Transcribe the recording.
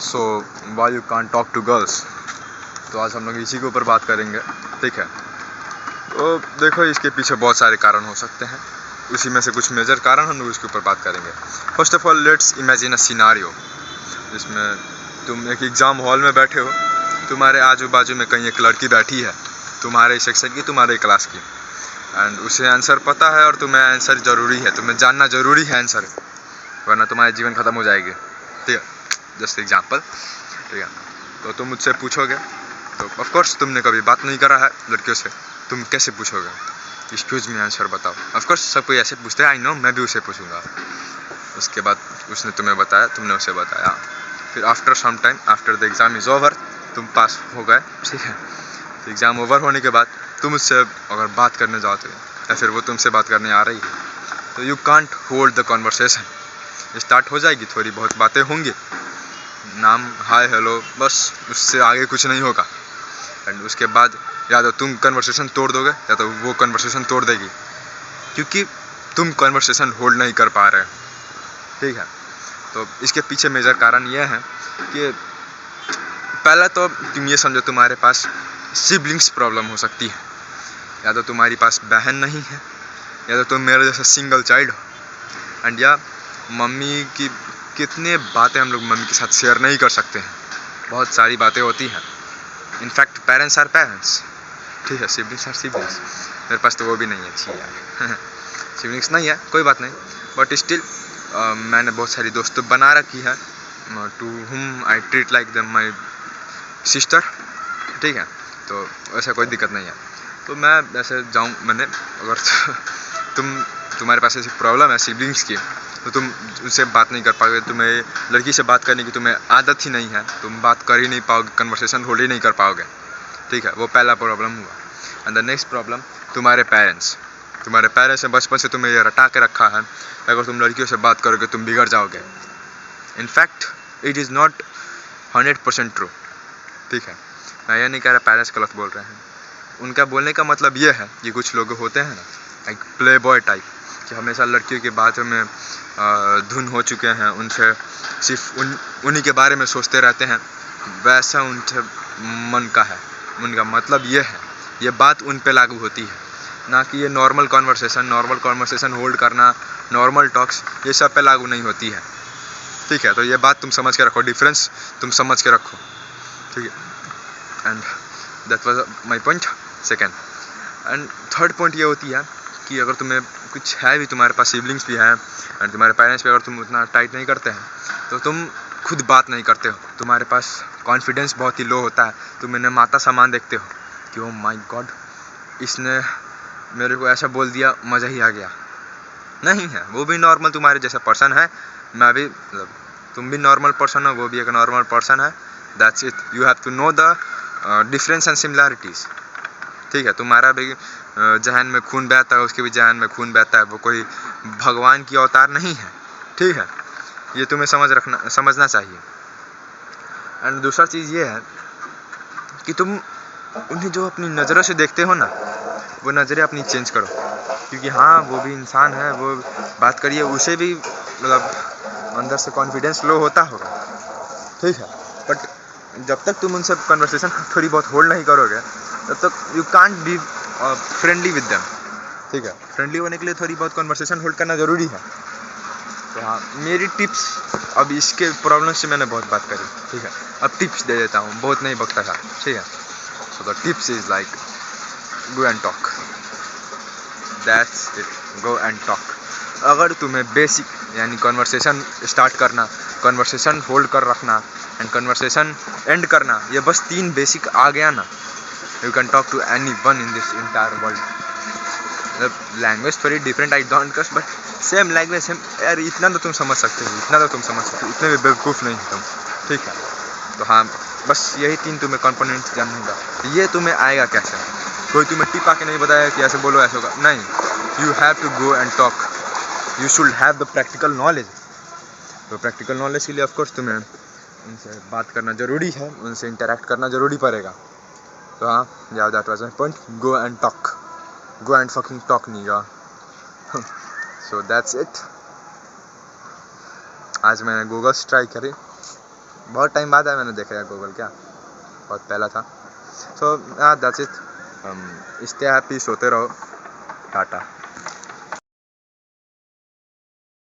So why you can't talk to girls. तो आज हम लोग इसी के ऊपर बात करेंगे, ठीक है। तो देखो, इसके पीछे बहुत सारे कारण हो सकते हैं, उसी में से कुछ मेजर कारण हम लोग इसके ऊपर बात करेंगे। First of all let's imagine a scenario जिसमें तुम एक एग्ज़ाम हॉल में बैठे हो, तुम्हारे आजू बाजू में कहीं एक लड़की बैठी है, तुम्हारे सेक्शन की, तुम्हारे क्लास की, एंड उसे आंसर पता है और तुम्हें आंसर ज़रूरी है, तुम्हें जानना ज़रूरी है आंसर, वरना तुम्हारी जीवन ख़त्म हो जाएगी, ठीक है। जस्ट एग्जाम्पल, ठीक है। तो तुम मुझसे पूछोगे, तो ऑफ कोर्स तुमने कभी बात नहीं करा है लड़कियों से, तुम कैसे पूछोगे, एक्सक्यूज मी आंसर बताओ। ऑफ कोर्स सब कोई ऐसे पूछते हैं, आई नो, मैं भी उसे पूछूंगा। उसके बाद उसने तुम्हें बताया, तुमने उसे बताया, फिर after some time, after the exam is over, तुम पास हो गए, ठीक है। तो एग्ज़ाम ओवर होने के बाद तुम उससे अगर बात करने जाओ तो, या फिर वो तुमसे बात करने आ रही है, तो you can't hold the conversation. Start हो जाएगी, थोड़ी बहुत बातें होंगी, नाम, हाय, हेलो, बस उससे आगे कुछ नहीं होगा। एंड उसके बाद या तो तुम कन्वर्सेशन तोड़ दोगे या तो वो कन्वर्सेशन तोड़ देगी, क्योंकि तुम कन्वर्सेशन होल्ड नहीं कर पा रहे, ठीक है। तो इसके पीछे मेजर कारण यह है कि पहला तो तुम ये समझो, तुम्हारे पास सिबलिंग्स प्रॉब्लम हो सकती है, या तो तुम्हारी पास बहन नहीं है, या तो तुम मेरे जैसा सिंगल चाइल्ड हो, एंड या मम्मी की कितने बातें हम लोग मम्मी के साथ शेयर नहीं कर सकते हैं, बहुत सारी बातें होती हैं। इनफैक्ट पेरेंट्स आर पेरेंट्स, ठीक है, सिबलिंग्स आर सिबलिंग्स। मेरे पास तो वो भी नहीं है, अच्छी यार सिबलिंग्स नहीं है, कोई बात नहीं, बट स्टिल मैंने बहुत सारी दोस्त बना रखी है, to whom I treat like them my sister, ठीक है। तो ऐसा कोई दिक्कत नहीं है। तो मैं ऐसे जाऊँ, मैंने अगर तुम्हारे पास ऐसी प्रॉब्लम है सिबलिंग्स की, तो तुम उससे बात नहीं कर पाओगे, तुम्हें लड़की से बात करने की तुम्हें आदत ही नहीं है, तुम बात कर ही नहीं पाओगे, कन्वर्सेशन होल्ड ही नहीं कर पाओगे, ठीक है। वो पहला प्रॉब्लम हुआ। एंड द नेक्स्ट प्रॉब्लम, तुम्हारे पेरेंट्स ने बचपन से तुम्हें ये रटा के रखा है, अगर तुम लड़कियों से बात करोगे तुम बिगड़ जाओगे। In fact it is not 100% true, ठीक है। मैं ये नहीं कह रहा पेरेंट्स गलत बोल रहे हैं, उनका बोलने का मतलब ये है कि कुछ लोग होते हैं ना, एक प्ले बॉय टाइप, कि हमेशा लड़कियों की बातों में धुन हो चुके हैं, उनसे सिर्फ उन्हीं के बारे में सोचते रहते हैं, वैसा उनसे मन का है। उनका मतलब ये है, ये बात उन पे लागू होती है, ना कि ये नॉर्मल कॉन्वर्सेशन होल्ड करना, नॉर्मल टॉक्स, ये सब पे लागू नहीं होती है, ठीक है। तो ये बात तुम समझ के रखो, डिफरेंस तुम समझ के रखो, ठीक है। And that was my point second. And third point ये होती है कि अगर तुम्हें कुछ है भी, तुम्हारे पास सिबलिंग्स भी हैं एंड तुम्हारे पेरेंट्स पे अगर तुम उतना टाइट नहीं करते हैं, तो तुम खुद बात नहीं करते हो, तुम्हारे पास कॉन्फिडेंस बहुत ही लो होता है, तुम इन्हें माता समान देखते हो कि ओ माय गॉड, इसने मेरे को ऐसा बोल दिया, मज़ा ही आ गया। नहीं है, वो भी नॉर्मल तुम्हारे जैसा पर्सन है, मैं भी, मतलब तुम भी नॉर्मल पर्सन हो, वो भी एक नॉर्मल पर्सन है, that's it. You have to know the difference and similarities, ठीक है। तुम्हारा भी जहन में खून बहता है, उसके भी जहन में खून बहता है, वो कोई भगवान की अवतार नहीं है, ठीक है। ये तुम्हें समझना चाहिए। एंड दूसरा चीज़ ये है कि तुम उन्हें जो अपनी नज़रों से देखते हो ना, वो नज़रें अपनी चेंज करो, क्योंकि हाँ, वो भी इंसान है, वो बात करिए, उसे भी मतलब अंदर से कॉन्फिडेंस लो होता होगा, ठीक है। बट जब तक तुम उनसे कन्वर्सेशन थोड़ी बहुत होल्ड नहीं करोगे, तब तक you can't be friendly with them, ठीक है। फ्रेंडली होने के लिए थोड़ी बहुत कन्वर्सेशन होल्ड करना ज़रूरी है। तो हाँ, मेरी टिप्स, अब इसके प्रॉब्लम से मैंने बहुत बात करी, ठीक है, अब टिप्स दे देता हूँ, बहुत नहीं बकता था, ठीक है। So the tips is like go and talk, that's it, go and talk. अगर तुम्हें बेसिक यानी कन्वर्सेशन स्टार्ट करना, कन्वर्सेशन होल्ड कर रखना एंड कन्वर्सेशन एंड करना, ये बस 3 बेसिक आ गया ना, you can talk to anyone in this entire world. Language थोड़ी different, I don't cuss, but same language, same यार, इतना तो तुम समझ सकते हो, इतना तो तुम समझ सकते हो, इतने भी बेवकूफ़ नहीं हो तुम, ठीक है। तो हाँ, बस यही 3 तुम्हें कंपोनेंट्स जानना होगा। ये तुम्हें आएगा कैसे, कोई तुम्हें टिप आके नहीं बताया कि ऐसे बोलो ऐसे होगा, नहीं, you have to go and talk, you should have the practical knowledge. तो प्रैक्टिकल नॉलेज के लिए ऑफकोर्स तुम्हें उनसे बात करना ज़रूरी है, उनसे इंटरेक्ट करना ज़रूरी पड़ेगा। तो हाँ, या that was my point, go and talk, go and fucking talk nigga. So that's it. आज मैंने गूगल्स ट्राई करी, बहुत टाइम बाद है मैंने देखा यार गूगल, क्या बहुत पहला था। सो दैट्स इट, स्टे हैप्पी, सोते रहो, टाटा।